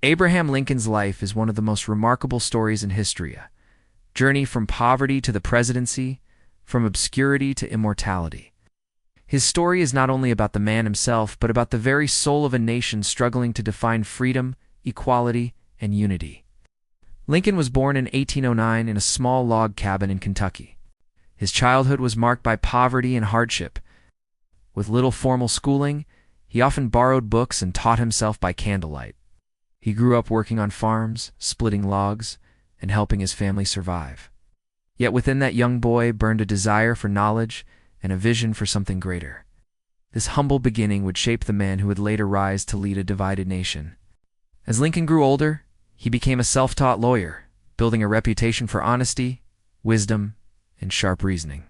Abraham Lincoln's life is one of the most remarkable stories in history. A journey from poverty to the presidency, from obscurity to immortality. His story is not only about the man himself, but about the very soul of a nation struggling to define freedom, equality, and unity. Lincoln was born in 1809 in a small log cabin in Kentucky. His childhood was marked by poverty and hardship. With little formal schooling, he often borrowed books and taught himself by candlelight. He grew up working on farms, splitting logs, and helping his family survive. Yet within that young boy burned a desire for knowledge and a vision for something greater. This humble beginning would shape the man who would later rise to lead a divided nation. As Lincoln grew older, he became a self-taught lawyer, building a reputation for honesty, wisdom, and sharp reasoning.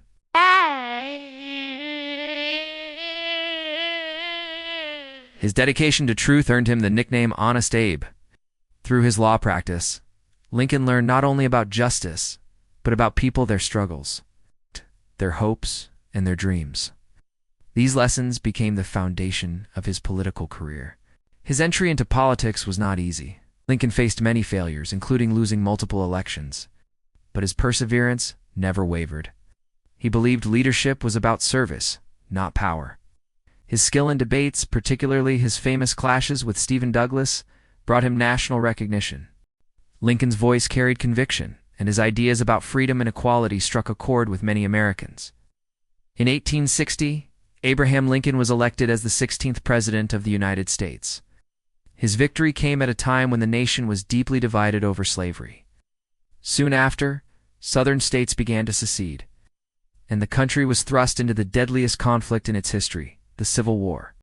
His dedication to truth earned him the nickname Honest Abe. Through his law practice, Lincoln learned not only about justice, but about people, their struggles, their hopes, and their dreams. These lessons became the foundation of his political career. His entry into politics was not easy. Lincoln faced many failures, including losing multiple elections. But his perseverance never wavered. He believed leadership was about service, not power. His skill in debates, particularly his famous clashes with Stephen Douglas, brought him national recognition. Lincoln's voice carried conviction, and his ideas about freedom and equality struck a chord with many Americans. In 1860, Abraham Lincoln was elected as the 16th President of the United States. His victory came at a time when the nation was deeply divided over slavery. Soon after, Southern states began to secede, and the country was thrust into the deadliest conflict in its history, the Civil War.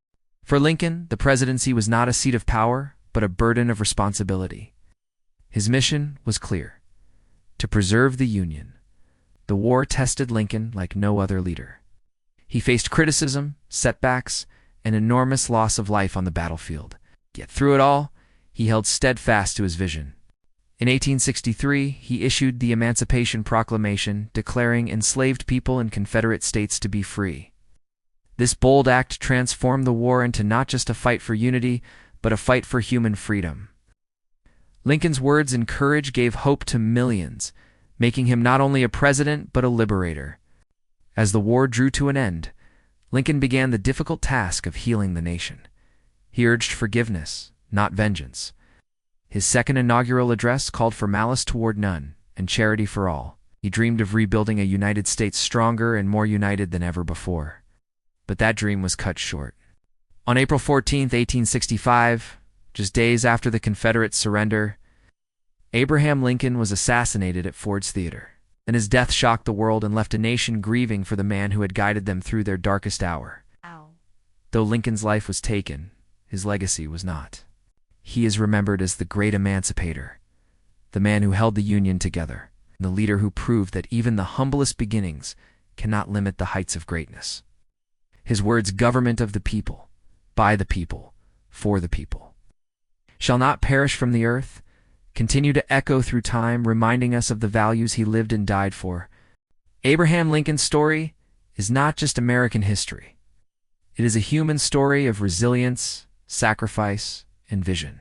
For Lincoln, the presidency was not a seat of power, but a burden of responsibility. His mission was clear: to preserve the Union. The war tested Lincoln like no other leader. He faced criticism, setbacks, and enormous loss of life on the battlefield. Yet through it all, he held steadfast to his vision. In 1863, he issued the Emancipation Proclamation, declaring enslaved people in Confederate states to be free. This bold act transformed the war into not just a fight for unity, but a fight for human freedom. Lincoln's words and courage gave hope to millions, making him not only a president, but a liberator. As the war drew to an end, Lincoln began the difficult task of healing the nation. He urged forgiveness, not vengeance. His second inaugural address called for malice toward none and charity for all. He dreamed of rebuilding a United States stronger and more united than ever before. But that dream was cut short. On April 14, 1865, just days after the Confederate surrender, Abraham Lincoln was assassinated at Ford's Theater. And his death shocked the world and left a nation grieving for the man who had guided them through their darkest hour. Though Lincoln's life was taken, his legacy was not. He is remembered as the Great Emancipator, the man who held the Union together, and the leader who proved that even the humblest beginnings cannot limit the heights of greatness. His words, "Government of the people, by the people, for the people," shall not perish from the earth, continue to echo through time, reminding us of the values he lived and died for. Abraham Lincoln's story is not just American history. It is a human story of resilience, sacrifice, and vision.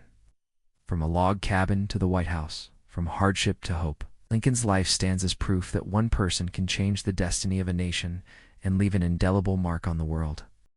From a log cabin to the White House, from hardship to hope, Lincoln's life stands as proof that one person can change the destiny of a nation and leave an indelible mark on the world.